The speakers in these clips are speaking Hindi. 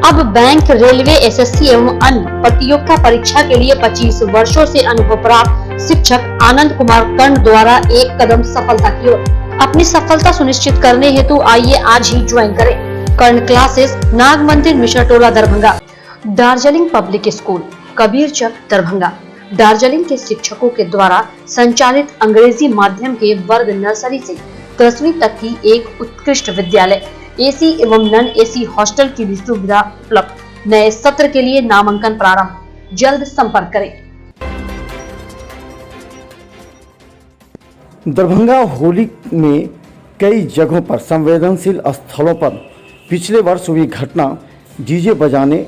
अब बैंक, रेलवे, एसएससी एवं अन्य प्रतियोगिता परीक्षा के लिए 25 वर्षों से अनुभव प्राप्त शिक्षक आनंद कुमार कर्ण द्वारा एक कदम सफलता की ओर। अपनी सफलता सुनिश्चित करने हेतु आइए आज ही ज्वाइन करें कर्ण classes, Nag Mandir, Mishra Tola, Darbhanga. Darjeeling public school, Kabirchak, Darbhanga. Darjeeling के शिक्षकों के द्वारा संचालित अंग्रेजी माध्यम के वर्ग नर्सरी से 10वीं तक की एक उत्कृष्ट विद्यालय, एसी एवं नॉन एसी हॉस्टल की भी सुविधा उपलब्ध। नए सत्र के लिए नामांकन प्रारंभ, जल्द संपर्क करें। दरभंगा होली में कई जगहों पर संवेदनशील स्थलों पर पिछले वर्ष हुई घटना डीजे बजाने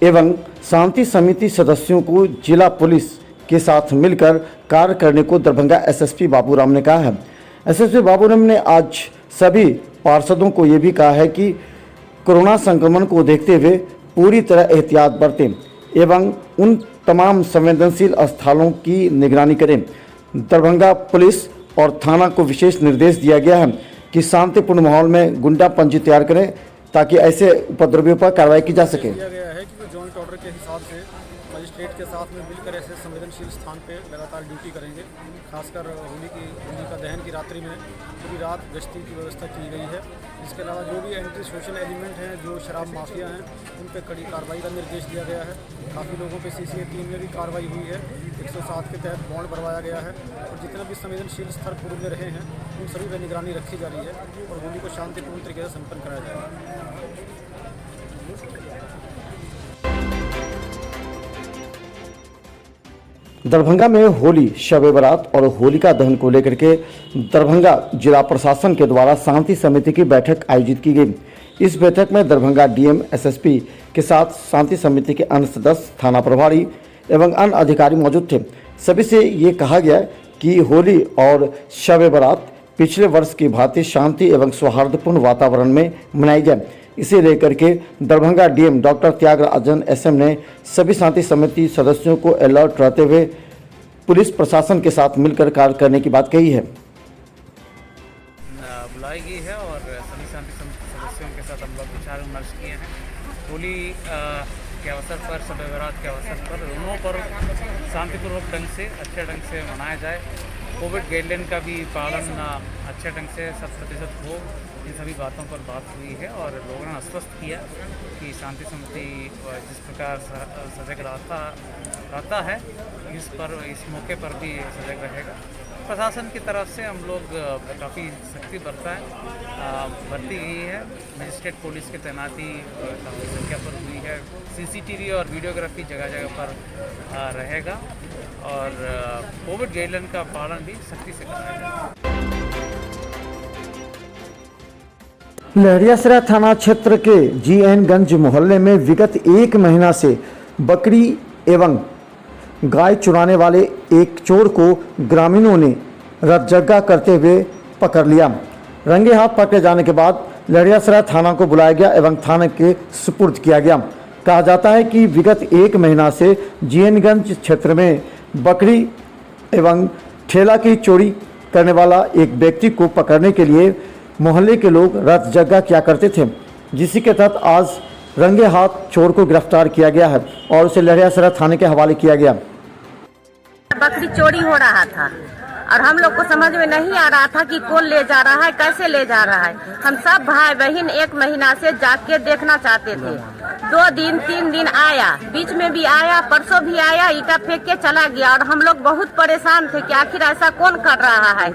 एवं शांति समिति सदस्यों को जिला पुलिस के साथ मिलकर कार्य करने को दरभंगा एसएसपी बाबूराम ने कहा है। एसएसपी बाबूराम ने आज सभी पार्षदों को ये भी कहा है कि कोरोना संक्रमण को देखते हुए पूरी तरह एहतियात बरतें एवं उन तमाम संवेदनशील स्थलों की निगरानी करें। दरभंगा पुलिस और थाना को विशेष निर्देश दिया गया है कि शांतिपूर्ण माहौल में गुंडा पंजी तैयार करें ताकि ऐसे उपद्रवियों पर कार्रवाई की जा सके। दिया गया है कि जॉइंट ऑर्डर के हिसाब से मजिस्ट्रेट के साथ में मिलकर ऐसे संवेदनशील स्थान पे लगातार ड्यूटी करेंगे। खासकर होली का दहन की रात्रि में पूरी रात गश्ती की व्यवस्था की गई है। इसके अलावा जो भी एंटी सोशल एलिमेंट हैं, जो शराब माफिया हैं, उन पर कड़ी कार्रवाई का निर्देश दिया गया है। काफ़ी लोगों पे सीसीए टीम में भी कार्रवाई हुई है। 107 के तहत बॉन्ड भरवाया गया है और जितने भी संवेदनशील स्तर पूर्व में रहे हैं उन सभी पर निगरानी रखी जा रही है और होली को शांतिपूर्ण तरीके से संपन्न कराया जाएगा। दरभंगा में होली, शब बारात और होलिका दहन को लेकर के दरभंगा जिला प्रशासन के द्वारा शांति समिति की बैठक आयोजित की गई। इस बैठक में दरभंगा डीएम, एसएसपी के साथ शांति समिति के अन्य सदस्य, थाना प्रभारी एवं अन्य अधिकारी मौजूद थे। सभी से ये कहा गया कि होली और शब बारात पिछले वर्ष की भांति शांति एवं सौहार्दपूर्ण वातावरण में मनाई जाए। इसे लेकर के Darbhanga DM doctor Tyagarajan SM ने सभी शांति समिति सदस्यों को अलर्ट रहते हुए पुलिस प्रशासन के साथ मिलकर कार्य करने की बात कही है। बुलाई गई है और सभी शांति समिति सदस्यों के साथ हम लोग विचार विमर्श किए हैं। होली के अवसर पर, शब बारात के अवसर पर दोनों पर्व शांतिपूर्वक ढंग से, अच्छे ढंग से मनाया जाए। कोविड गाइडलाइन का भी पालन अच्छे ढंग से 100% हो, इन सभी बातों पर बात हुई है और लोगों ने आश्वस्त किया कि शांति समिति जिस प्रकार सजग रहता है इस मौके पर भी सजग रहेगा। प्रशासन की तरफ से हम लोग काफ़ी सख्ती बरती गई है। मजिस्ट्रेट पुलिस की तैनाती काफ़ी संख्या पर हुई है। सीसीटीवी और वीडियोग्राफी जगह जगह पर रहेगा और कोविड गाइडलाइन का पालन भी सख्ती से कराएगा। लहरियासराय थाना क्षेत्र के जीएनगंज मोहल्ले में विगत 1 महीना से बकरी एवं गाय चुराने वाले एक चोर को ग्रामीणों ने रतजगा करते हुए पकड़ लिया। रंगे हाथ पकड़े जाने के बाद लहरियासराय थाना को बुलाया गया एवं थाने के सुपुर्द किया गया। कहा जाता है कि विगत 1 महीना से जीएनगंज क्षेत्र में बकरी एवं ठेला की चोरी करने वाला एक व्यक्ति को पकड़ने के लिए मोहल्ले के लोग रतजगा किया करते थे, जिसी के तहत आज रंगे हाथ चोर को गिरफ्तार किया गया है और उसे लहरियासराय थाने के हवाले किया गया। बकरी चोरी हो रहा था और हम लोग को समझ में नहीं आ रहा था कि कौन ले जा रहा है, कैसे ले जा रहा है। हम सब भाई बहन 1 महीना से जाग के देखना चाहते थे। 2 दिन 3 दिन आया, बीच में भी आया, परसों भी आया, ईटा फेंक के चला गया और हम लोग बहुत परेशान थे कि आखिर ऐसा कौन कर रहा है।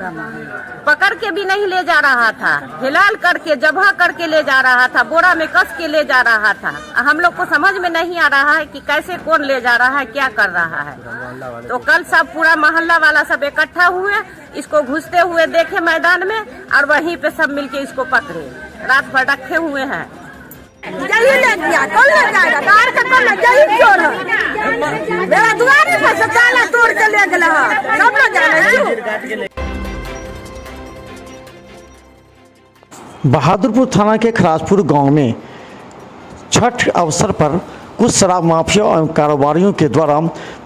पकड़ के भी नहीं ले जा रहा था, हिलाल करके जबहा करके ले जा रहा था, बोरा में कस के ले जा रहा था। हम लोग को समझ में नहीं आ रहा है कि कैसे कौन ले जा रहा है, क्या कर रहा है। तो कल सब पूरा मोहल्ला वाला सब इकट्ठा हुए, इसको घुसते हुए देखे मैदान में और वहीं पे सब मिलके इसको पकड़े। रात भर रखे हुए हैं। यही ले गया, कौन ले जाएगा? कार का कौन ले? यही चोर है। मेरा दुआरे पर से ताला तोड़ के ले गया, सब लोग जाने। बहादुरपुर थाना के खराजपुर गांव में छठ अवसर पर कुछ शराब माफिया और कारोबारियों के द्वारा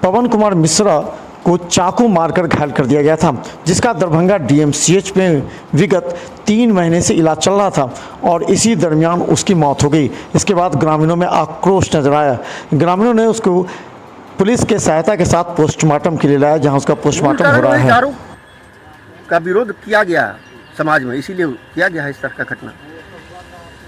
पवन कुमार मिश्रा को चाकू मारकर घायल कर दिया गया था, जिसका दरभंगा डीएमसीएच में विगत 3 महीने से इलाज चल रहा था और इसी दरमियान उसकी मौत हो गई। इसके बाद ग्रामीणों में आक्रोश नजर आया। ग्रामीणों ने उसको पुलिस के सहायता के साथ पोस्टमार्टम के लिए लाया, जहां उसका पोस्टमार्टम हो रहा है। दारू का विरोध किया गया समाज में, इसीलिए किया गया है इस तरह का घटना।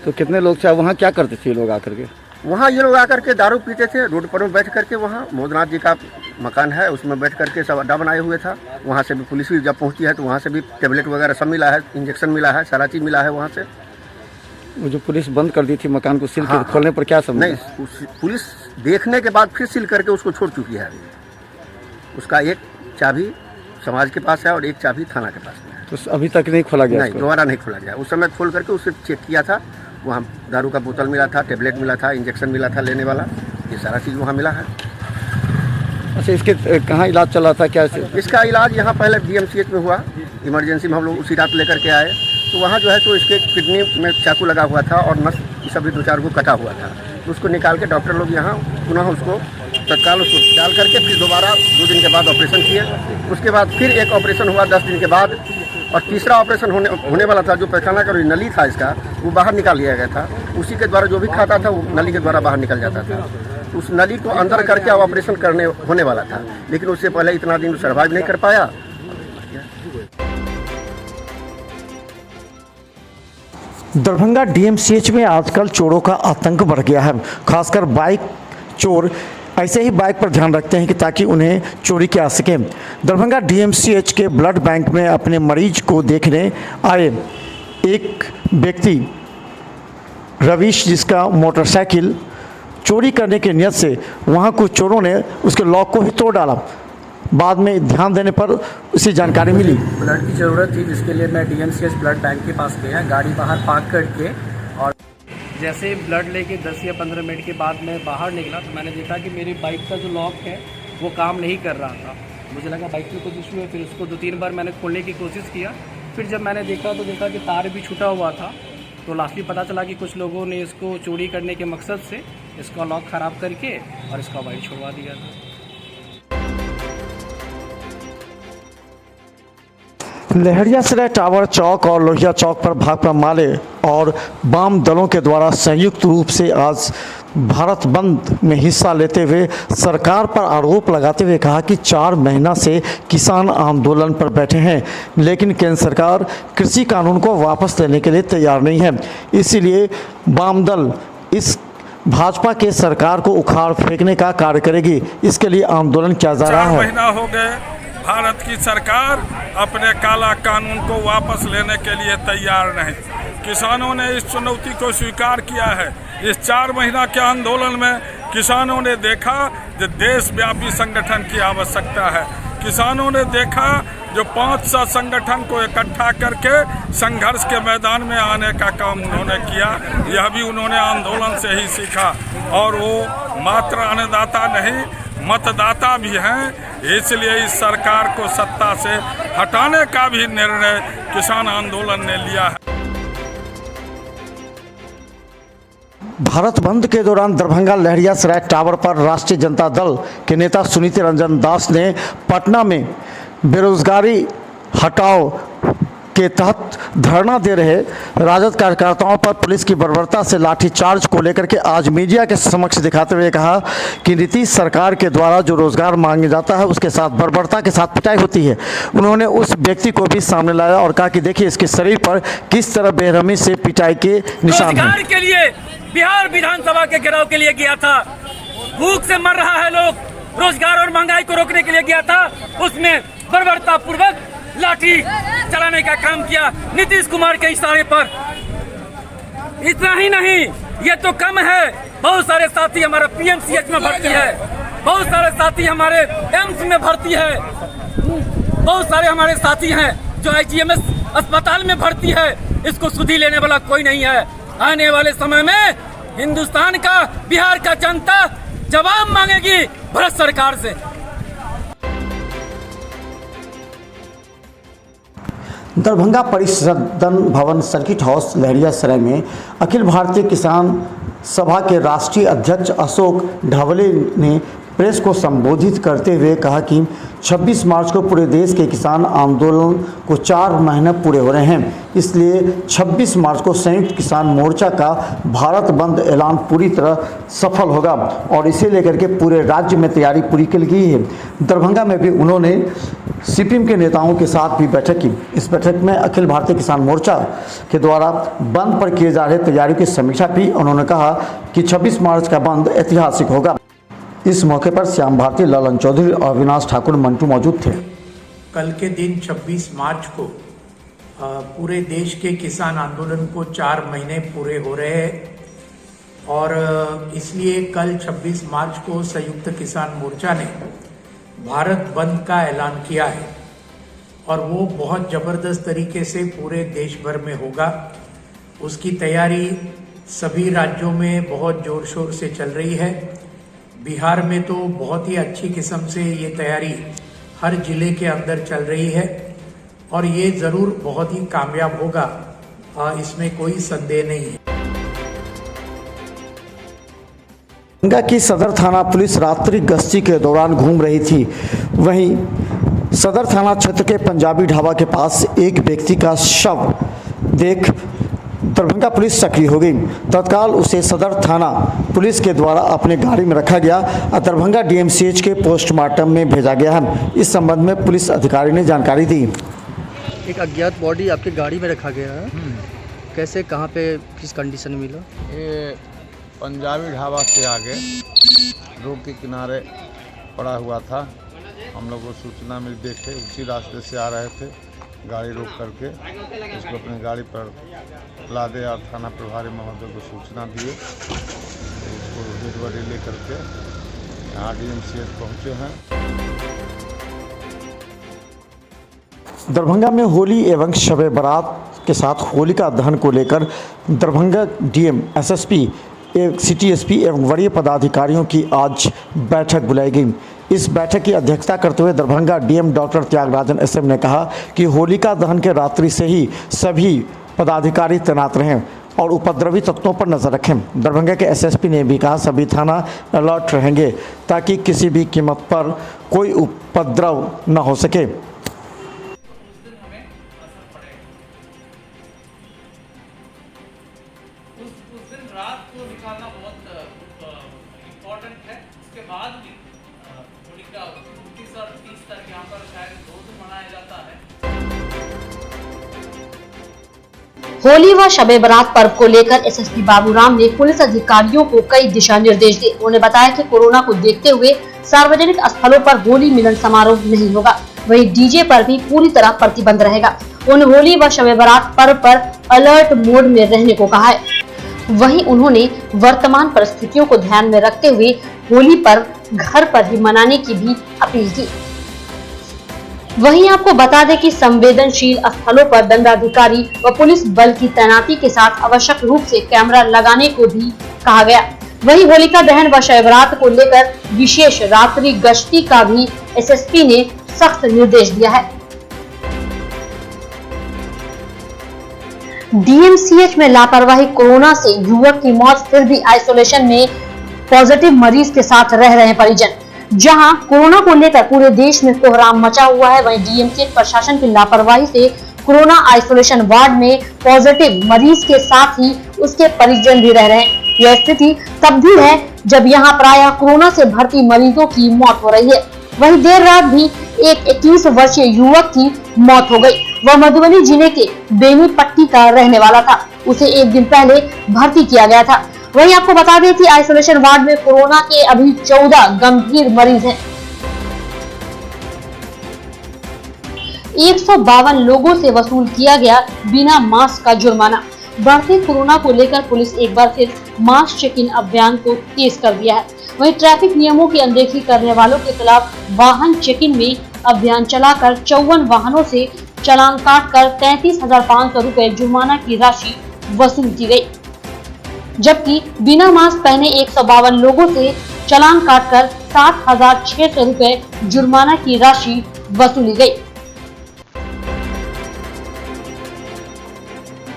तो कितने लोग थे वहाँ, क्या करते थे लोग आकर के? वहाँ ये लोग आकर के दारू पीते थे, रोड पर बैठ करके। वहाँ मोदनाथ जी का मकान है, उसमें बैठ करके सब अड्डा बनाए हुए था। वहाँ से भी पुलिस भी जब पहुँची है तो वहाँ से भी टेबलेट वगैरह सब मिला है, इंजेक्शन मिला है, सारा चीज़ मिला है वहाँ से। वो जो पुलिस बंद कर दी थी मकान को सील हाँ, खोलने पर क्या समझा? नहीं, पुलिस देखने के बाद फिर सील करके उसको छोड़ चुकी है। उसका एक चाबी समाज के पास है और एक चाबी थाना के पास में है। तो अभी तक नहीं खोला गया? नहीं, दोबारा नहीं खोला गया। उस समय खोल करके उसे चेक किया था, वहाँ दारू का बोतल मिला था, टेबलेट मिला था, इंजेक्शन मिला था लेने वाला, ये सारा चीज़ वहाँ मिला है। अच्छा, इसके कहाँ इलाज चला था क्या? इसका इलाज यहाँ पहले DMCH में हुआ, इमरजेंसी में हम लोग उसी रात लेकर के आए। तो वहाँ जो है तो इसके किडनी में चाकू लगा हुआ था और नस सब भी 2-4 को कटा हुआ था। तो उसको निकाल के डॉक्टर लोग यहाँ पुनः उसको तत्काल उसको डाल करके फिर दोबारा 2 दिन के बाद ऑपरेशन किए। उसके बाद फिर एक ऑपरेशन हुआ 10 दिन के बाद, और तीसरा ऑपरेशन होने वाला था। जो पैखाना का नली था इसका, वो बाहर निकाल लिया गया था। उसी के द्वारा जो भी खाता था वो नली के द्वारा बाहर निकल जाता था। उस नली को अंदर करके अब ऑपरेशन होने वाला था, लेकिन उससे पहले इतना दिन सर्वाइव नहीं कर पाया। दरभंगा DMCH में आजकल चोरों का आतंक बढ़ गया है। खासकर बाइक चोर ऐसे ही बाइक पर ध्यान रखते हैं कि ताकि उन्हें चोरी किया सके। दरभंगा DMCH के ब्लड बैंक में अपने मरीज को देखने आए एक व्यक्ति रवीश, जिसका मोटरसाइकिल चोरी करने की नियत से वहां कुछ चोरों ने उसके लॉक को ही तोड़ डाला। बाद में ध्यान देने पर उसे जानकारी मिली। ब्लड की ज़रूरत थी, जिसके लिए मैं DMCH ब्लड बैंक के पास गया, गाड़ी बाहर पार्क करके, और जैसे ही ब्लड लेके 10 या 15 मिनट के बाद मैं बाहर निकला तो मैंने देखा कि मेरी बाइक का जो लॉक है वो काम नहीं कर रहा था। मुझे लगा बाइक में कुछ इशू है, फिर उसको 2-3 बार मैंने खोलने की कोशिश किया। फिर जब मैंने देखा तो देखा कि तार भी छूटा हुआ था। तो लास्टली पता चला कि कुछ लोगों ने इसको चोरी करने के मकसद से इसका लॉक ख़राब करके और इसका वाइट छुड़वा दिया था। लहरियासराय टावर चौक और लोहिया चौक पर भाकपा माले और वाम दलों के द्वारा संयुक्त रूप से आज भारत बंद में हिस्सा लेते हुए सरकार पर आरोप लगाते हुए कहा कि 4 महीना से किसान आंदोलन पर बैठे हैं, लेकिन केंद्र सरकार कृषि कानून को वापस लेने के लिए तैयार नहीं है। इसीलिए वाम दल इस भाजपा के सरकार को उखाड़ फेंकने का कार्य करेगी। इसके लिए आंदोलन किया जा रहा है। 4 महीना हो गए, भारत की सरकार अपने काला कानून को वापस लेने के लिए तैयार नहीं। किसानों ने इस चुनौती को स्वीकार किया है। इस 4 महीना के आंदोलन में किसानों ने देखा कि देशव्यापी संगठन की आवश्यकता है। किसानों ने देखा जो 500 संगठन को इकट्ठा करके संघर्ष के मैदान में आने का काम उन्होंने किया। यह भी उन्होंने आंदोलन से ही सीखा, और वो मात्र अन्नदाता नहीं मतदाता भी हैं। इसलिए इस सरकार को सत्ता से हटाने का भी निर्णय किसान आंदोलन ने लिया है। भारत बंद के दौरान दरभंगा लहरियासराय टावर पर राष्ट्रीय जनता दल के नेता सुनीति रंजन दास ने पटना में बेरोजगारी हटाओ के तहत धरना दे रहे राजद कार्यकर्ताओं पर पुलिस की बर्बरता से लाठीचार्ज को लेकर के आज मीडिया के समक्ष दिखाते हुए कहा कि नीतीश सरकार के द्वारा जो रोजगार मांगा जाता है उसके साथ बर्बरता के साथ पिटाई होती है। उन्होंने उस व्यक्ति को भी सामने लाया और कहा कि देखिए इसके शरीर पर किस तरह बेरहमी से पिटाई के निशान हैं। रोजगार के लिए बिहार विधानसभा के घेराव के लिए गया था, भूख से मर रहा है लोग, रोजगार और महंगाई को रोकने के लिए गया था। उसमें बर्बरता पूर्वक लाठी चलाने का काम किया नीतीश कुमार के इशारे पर। इतना ही नहीं, ये तो कम है, बहुत सारे साथी हमारे PMCH में भर्ती है, बहुत सारे साथी हमारे एम्स में भर्ती है, बहुत सारे हमारे साथी हैं जो IGMS अस्पताल में भर्ती है। इसको सुधी लेने वाला कोई नहीं है। आने वाले समय में हिंदुस्तान का, बिहार का जनता जवाब मांगेगी भारत सरकार से। दरभंगा परिसदन भवन सर्किट हाउस लहरियासराय में अखिल भारतीय किसान सभा के राष्ट्रीय अध्यक्ष अशोक ढावले ने प्रेस को संबोधित करते हुए कहा कि 26 मार्च को पूरे देश के किसान आंदोलन को 4 महीने पूरे हो रहे हैं, इसलिए 26 मार्च को संयुक्त किसान मोर्चा का भारत बंद ऐलान पूरी तरह सफल होगा और इसे लेकर के पूरे राज्य में तैयारी पूरी की गई है। दरभंगा में भी उन्होंने सीपीएम के नेताओं के साथ भी बैठक की। इस बैठक में अखिल भारतीय किसान मोर्चा के द्वारा बंद पर किए जा रहे तैयारियों की समीक्षा की। उन्होंने कहा कि 26 मार्च का बंद ऐतिहासिक होगा। इस मौके पर श्याम भारती, ललन चौधरी और अविनाश ठाकुर मंटू मौजूद थे। कल के दिन 26 मार्च को पूरे देश के किसान आंदोलन को 4 महीने पूरे हो रहे हैं और इसलिए कल 26 मार्च को संयुक्त किसान मोर्चा ने भारत बंद का ऐलान किया है और वो बहुत ज़बरदस्त तरीके से पूरे देश भर में होगा। उसकी तैयारी सभी राज्यों में बहुत ज़ोर शोर से चल रही है। बिहार में तो बहुत ही अच्छी किस्म से ये तैयारी हर जिले के अंदर चल रही है और ये ज़रूर बहुत ही कामयाब होगा, इसमें कोई संदेह नहीं है। दरभंगा की सदर थाना पुलिस रात्रि गश्ती के दौरान घूम रही थी। वहीं सदर थाना क्षेत्र के पंजाबी ढाबा के पास एक व्यक्ति का शव देख दरभंगा पुलिस सक्रिय हो गई। तत्काल उसे सदर थाना पुलिस के द्वारा अपने गाड़ी में रखा गया और दरभंगा डीएमसीएच के पोस्टमार्टम में भेजा गया है। इस संबंध में पुलिस अधिकारी ने जानकारी दी। एक अज्ञात बॉडी आपके गाड़ी में रखा गया है, कैसे, कहाँ पे, किस कंडीशन में मिला? ये पंजाबी ढाबा से आगे रोड के किनारे पड़ा हुआ था। हम लोग को सूचना मिली, देखे उसी रास्ते से आ रहे थे, गाड़ी रोक करके इसको अपनी गाड़ी पर लादे और थाना प्रभारी महोदय को सूचना दिए। इसको डेड बॉडी ले करके यहाँ डीएमसीएच पहुँचे हैं। दरभंगा में होली एवं शब बारात के साथ होलिका दहन को लेकर Darbhanga DM, SSP, city SP एवं वरीय पदाधिकारियों की आज बैठक बुलाई गई। इस बैठक की अध्यक्षता करते हुए Darbhanga DM doctor Tyagarajan SM ने कहा कि होलिका दहन के रात्रि से ही सभी पदाधिकारी तैनात रहें और उपद्रवी तत्वों पर नजर रखें। दरभंगा के एसएसपी ने भी कहा सभी थाना अलर्ट रहेंगे ताकि किसी भी कीमत पर कोई उपद्रव न हो सके। उस दिन रात को निकालना बहुत इम्पोर्टेंट है। उसके बाद भी होलिका 29 और 30 तारीख यहाँ पर शायद 2 दिन मनाया जाता है। होली व शबे बारात पर्व को लेकर एसएसपी बाबूराम ने पुलिस अधिकारियों को कई दिशा निर्देश दिए। उन्होंने बताया कि कोरोना को देखते हुए सार्वजनिक स्थलों पर होली मिलन समारोह नहीं होगा, वहीं डीजे पर भी पूरी तरह प्रतिबंध रहेगा। उन्होंने होली व शबे बारात पर्व पर अलर्ट मोड में रहने को कहा है। वहीं उन्होंने वर्तमान परिस्थितियों को ध्यान में रखते हुए होली पर्व घर पर ही मनाने की भी अपील की। वहीं आपको बता दें कि संवेदनशील स्थलों पर दंडाधिकारी व पुलिस बल की तैनाती के साथ आवश्यक रूप से कैमरा लगाने को भी कहा गया। वहीं होलिका दहन व शब बारात को लेकर विशेष रात्रि गश्ती का भी एसएसपी ने सख्त निर्देश दिया है। डीएमसीएच में लापरवाही कोरोना से युवक की मौत, फिर भी आइसोलेशन में पॉजिटिव मरीज के साथ रह रहे हैं परिजन। जहां कोरोना को लेकर पूरे देश में कोहराम मचा हुआ है, वहीं डीएमसीएच प्रशासन की लापरवाही से कोरोना आइसोलेशन वार्ड में पॉजिटिव मरीज के साथ ही उसके परिजन भी रह रहे हैं। यह स्थिति तब भी है जब यहां प्रायः कोरोना से भर्ती मरीजों की मौत हो रही है। वहीं देर रात भी एक 21 वर्षीय युवक की मौत हो गई। वह मधुबनी जिले के बेनीपट्टी का रहने वाला था। उसे एक दिन पहले भर्ती किया गया था। वहीं आपको बता दें कि आइसोलेशन वार्ड में कोरोना के अभी 14 गंभीर मरीज हैं। 152 लोगों से वसूल किया गया बिना मास्क का जुर्माना। बढ़ते कोरोना को लेकर पुलिस एक बार फिर मास्क चेक इन अभियान को तेज कर दिया है। वहीं ट्रैफिक नियमों की अनदेखी करने वालों के खिलाफ वाहन चेक इन में अभियान चलाकर 54 वाहनों से चालान काटकर 33,500 रुपए जुर्माना की राशि वसूल की गई, जबकि बिना मास्क पहने 152 लोगों से चालान काटकर 7,600 रुपए जुर्माना की राशि वसूली गई।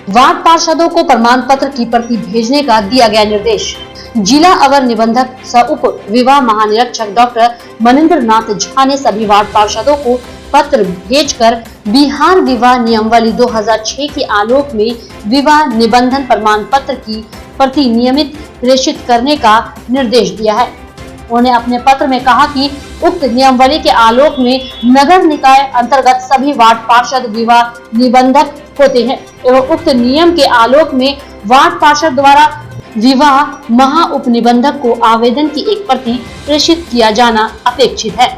वार्ड पार्षदों को प्रमाण पत्र की प्रति भेजने का दिया गया निर्देश। जिला अवर निबंधक सह उप विवाह महानिरीक्षक डॉक्टर मनिंद्र नाथ झा ने सभी वार्ड पार्षदों को पत्र भेजकर बिहार विवाह नियमावली 2006 के आलोक में विवाह निबंधन प्रमाण पत्र की प्रति नियमित प्रेषित करने का निर्देश दिया है। उन्होंने अपने पत्र में कहा कि उक्त नियमावली के आलोक में नगर निकाय अंतर्गत सभी वार्ड पार्षद विवाह निबंधक होते हैं एवं उक्त नियम के आलोक में वार्ड पार्षद द्वारा विवाह महा उप निबंधक को आवेदन की एक प्रति प्रेषित किया जाना अपेक्षित है।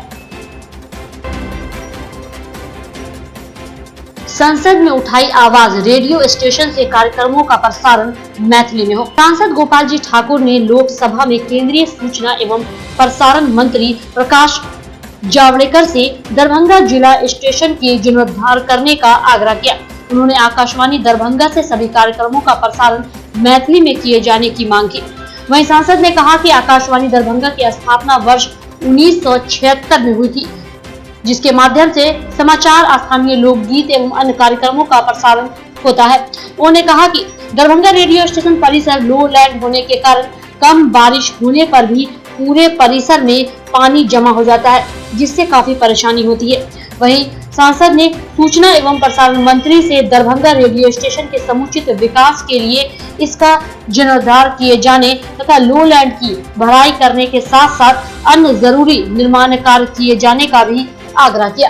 संसद में उठाई आवाज, रेडियो स्टेशन से कार्यक्रमों का प्रसारण मैथिली में हो। सांसद गोपाल जी ठाकुर ने लोकसभा में केंद्रीय सूचना एवं प्रसारण मंत्री प्रकाश जावड़ेकर से दरभंगा जिला स्टेशन के जीर्णोद्धार करने का आग्रह किया। उन्होंने आकाशवाणी दरभंगा से सभी कार्यक्रमों का प्रसारण मैथिली में किए जाने की मांग की। वहीं सांसद ने कहा कि आकाशवाणी दरभंगा की स्थापना वर्ष 1976 में हुई थी, जिसके माध्यम से समाचार, स्थानीय लोकगीत एवं अन्य कार्यक्रमों का प्रसारण होता है। उन्होंने कहा कि दरभंगा रेडियो स्टेशन परिसर लो लैंड होने के कारण कम बारिश होने पर भी पूरे परिसर में पानी जमा हो जाता है, जिससे काफी परेशानी होती है। वहीं सांसद ने सूचना एवं प्रसारण मंत्री से दरभंगा रेडियो स्टेशन के समुचित विकास के लिए इसका जीर्णोद्धार किए जाने तथा लो लैंड की भराई करने के साथ साथ अन्य जरूरी निर्माण कार्य किए जाने का भी आग्रह किया।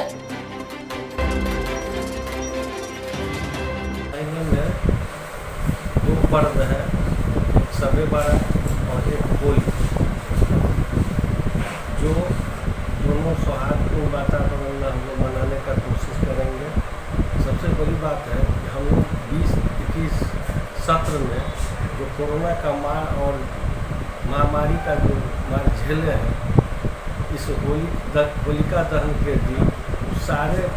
दो पर्व है, एक शब बारात और एक होली, जो दोनों सौहार्दपूर्ण वातावरण में हम लोग मनाने का कोशिश करेंगे। सबसे बड़ी बात है कि हम लोग 20-21 सत्र में जो कोरोना का मार और महामारी का जो मार झेले हैं, इस होलिका दहन के दिन सारे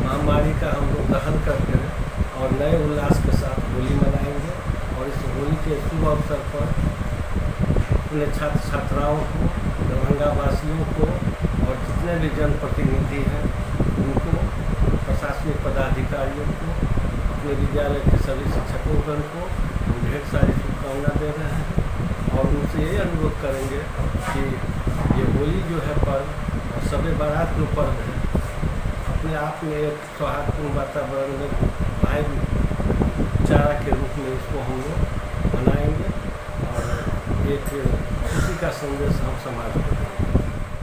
महामारी का हम लोग दहन करके और नए उल्लास के साथ होली मनाएंगे। और इस होली के शुभ अवसर पर अपने छात्र छात्राओं को, दरभंगा वासियों को और जितने भी जनप्रतिनिधि हैं उनको, प्रशासनिक पदाधिकारियों को, अपने विद्यालय के सभी शिक्षकों को हम ढेर सारी शुभकामना दे रहे हैं और उनसे ये अनुरोध करेंगे कि ये होली जो है पर्व और शब बारात जो पर्व है, अपने आप में एक सौहार्दपूर्ण वातावरण में भाईचारा के रूप में इसको हम लोग मनाएंगे और एक खुशी का संदेश हम समाज को देंगे।